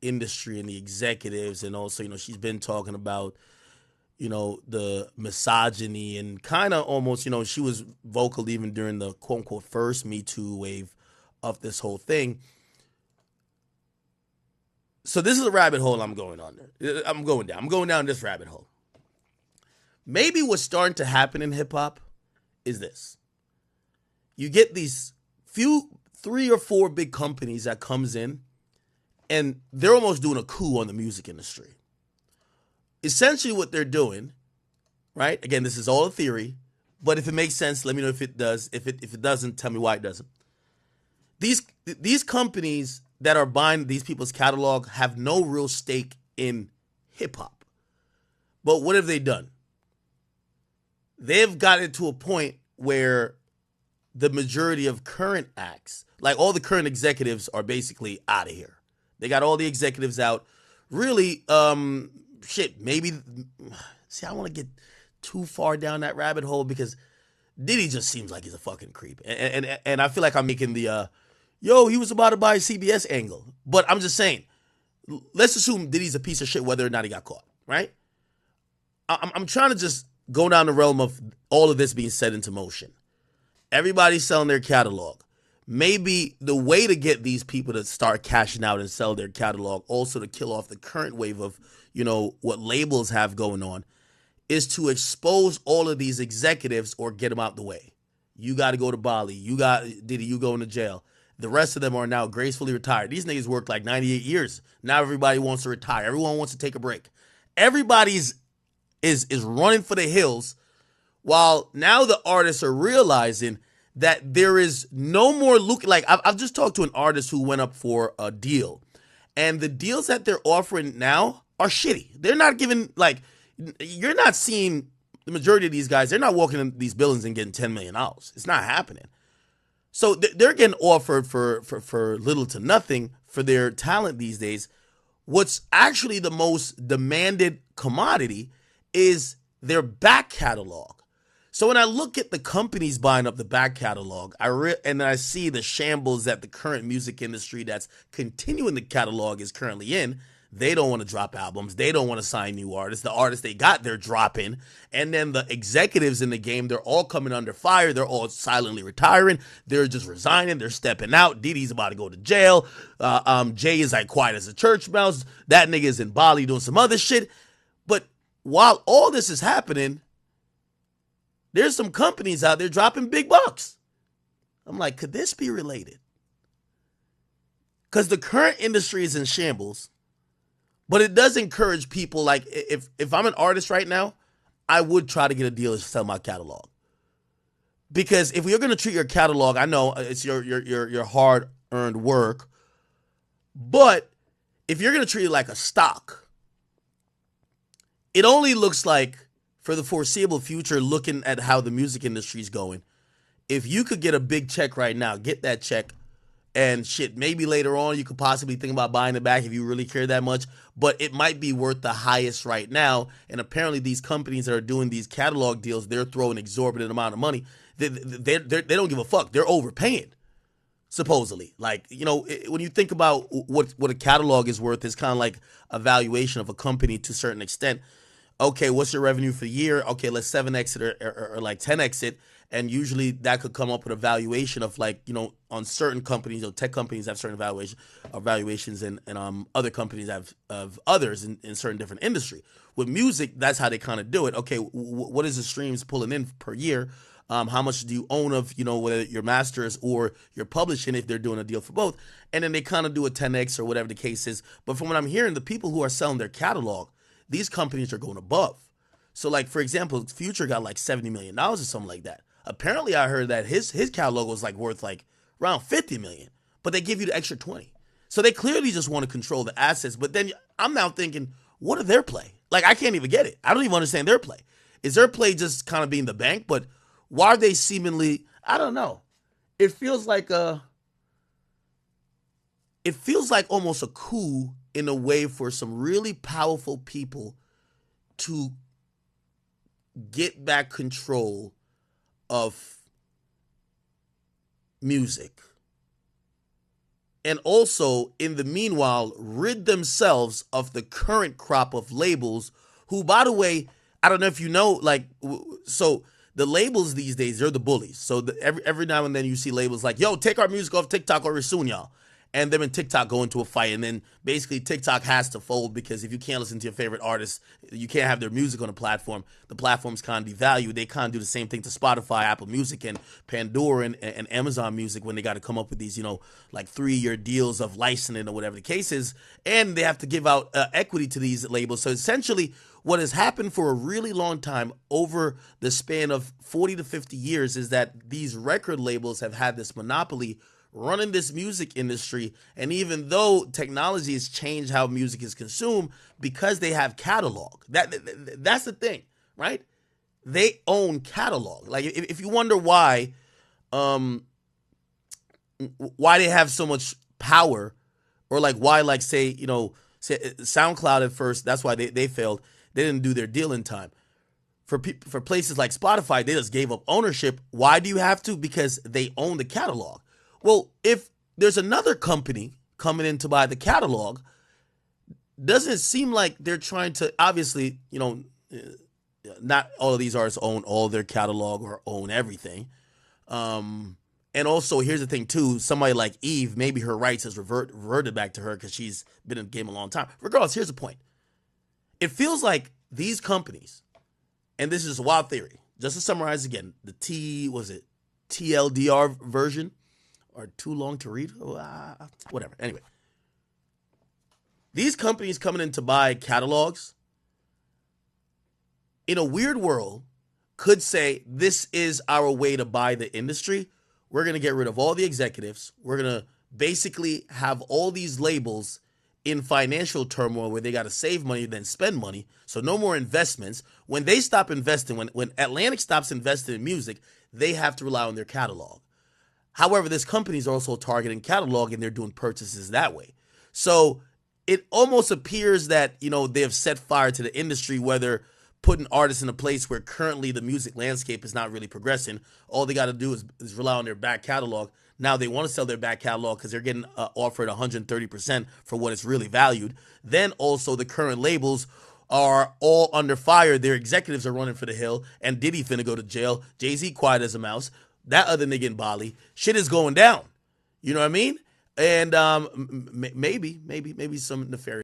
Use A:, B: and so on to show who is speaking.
A: industry and the executives, and also, she's been talking about, the misogyny and kind of almost, she was vocal even during the quote unquote first Me Too wave of this whole thing. So this is a rabbit hole I'm going on there. I'm going down this rabbit hole. Maybe what's starting to happen in hip hop is this. You get these few, 3 or 4 big companies that comes in, and they're almost doing a coup on the music industry. Essentially what they're doing, right? Again, this is all a theory, but if it makes sense, let me know if it does. If it doesn't, tell me why it doesn't. These companies that are buying these people's catalog have no real stake in hip hop. But what have they done? They've gotten to a point where the majority of current acts, like all the current executives, are basically out of here. They got all the executives out. Really, maybe. See, I don't want to get too far down that rabbit hole because Diddy just seems like he's a fucking creep. And I feel like I'm making the, he was about to buy CBS angle. But I'm just saying, let's assume Diddy's a piece of shit whether or not he got caught, right? I'm trying to just go down the realm of all of this being set into motion. Everybody's selling their catalog. Maybe the way to get these people to start cashing out and sell their catalog, also to kill off the current wave of, what labels have going on, is to expose all of these executives or get them out the way. You got to go to Bali. You got Diddy, you going to jail. The rest of them are now gracefully retired. These niggas worked like 98 years. Now everybody wants to retire. Everyone wants to take a break. Everybody's is running for the hills, while now the artists are realizing that there is no more look. Like I've just talked to an artist who went up for a deal, and the deals that they're offering now are shitty. They're not giving, like, you're not seeing the majority of these guys. They're not walking in these buildings and getting $10 million. It's not happening. So they're getting offered for little to nothing for their talent these days. What's actually the most demanded commodity is their back catalog. So when I look at the companies buying up the back catalog, and then I see the shambles that the current music industry that's continuing the catalog is currently in. They don't want to drop albums. They don't want to sign new artists. The artists they got, they're dropping. And then the executives in the game, they're all coming under fire. They're all silently retiring. They're just resigning. They're stepping out. Diddy's about to go to jail. Jay is like quiet as a church mouse. That nigga is in Bali doing some other shit. But while all this is happening, there's some companies out there dropping big bucks. I'm like, could this be related? Because the current industry is in shambles. But it does encourage people, like, if I'm an artist right now, I would try to get a deal to sell my catalog. Because if you're going to treat your catalog, I know it's your hard-earned work, but if you're going to treat it like a stock, it only looks like, for the foreseeable future, looking at how the music industry is going, if you could get a big check right now, get that check, and shit, maybe later on you could possibly think about buying it back if you really care that much, but it might be worth the highest right now. And apparently these companies that are doing these catalog deals, they're throwing exorbitant amount of money. They don't give a fuck. They're overpaying, supposedly. Like, when you think about what a catalog is worth, it's kind of like a valuation of a company to a certain extent. Okay, what's your revenue for the year? Okay, let's 7x it or like 10x it. And usually that could come up with a valuation of, like, on certain companies, tech companies have certain valuations and other companies have of others in certain different industry. With music, that's how they kind of do it. Okay, what is the streams pulling in per year? How much do you own of, whether your masters or your publishing, if they're doing a deal for both? And then they kind of do a 10x or whatever the case is. But from what I'm hearing, the people who are selling their catalog, these companies are going above. So, like, for example, Future got like $70 million or something like that. Apparently, I heard that his catalog was like worth like around $50 million, but they give you the extra 20. So they clearly just want to control the assets. But then I'm now thinking, what are their play? Like, I can't even get it. I don't even understand their play. Is their play just kind of being the bank? But why are they seemingly? I don't know. It feels like almost a coup in a way for some really powerful people to get back control of music. and also in the meanwhile rid themselves of the current crop of labels who, by the way, I don't know if you know, like, so the labels these days, they're the bullies. So every now and then you see labels like, yo, take our music off TikTok or we're suing y'all. And them and TikTok go into a fight, and then basically TikTok has to fold, because if you can't listen to your favorite artist, you can't have their music on the platform. The platform's kind of devalued. They kind of do the same thing to Spotify, Apple Music, and Pandora and Amazon Music when they got to come up with these, like 3-year deals of licensing or whatever the case is, and they have to give out equity to these labels. So essentially, what has happened for a really long time over the span of 40 to 50 years is that these record labels have had this monopoly running this music industry. And even though technology has changed how music is consumed, because they have catalog, that's the thing, right? They own catalog. Like, if you wonder why they have so much power, or like why, like, say SoundCloud at first, that's why they failed. They didn't do their deal in time. For places like Spotify, they just gave up ownership. Why do you have to? Because they own the catalog. Well, if there's another company coming in to buy the catalog, doesn't seem like they're trying to, obviously, not all of these artists own all their catalog or own everything. And also, here's the thing too, somebody like Eve, maybe her rights has reverted back to her because she's been in the game a long time. Regardless, here's the point. It feels like these companies, and this is a wild theory, just to summarize again, the TLDR version, or too long to read, whatever. Anyway, these companies coming in to buy catalogs, in a weird world, could say, this is our way to buy the industry. We're going to get rid of all the executives. We're going to basically have all these labels in financial turmoil where they got to save money, then spend money. So no more investments. When they stop investing, when Atlantic stops investing in music, they have to rely on their catalog. However, this company is also targeting catalog, and they're doing purchases that way. So it almost appears that, they have set fire to the industry, whether putting artists in a place where currently the music landscape is not really progressing. All they got to do is rely on their back catalog. Now they want to sell their back catalog because they're getting offered 130% for what it's really valued. Then also the current labels are all under fire. Their executives are running for the hill, and Diddy finna go to jail. Jay-Z quiet as a mouse. That other nigga in Bali, shit is going down. You know what I mean? And maybe some nefarious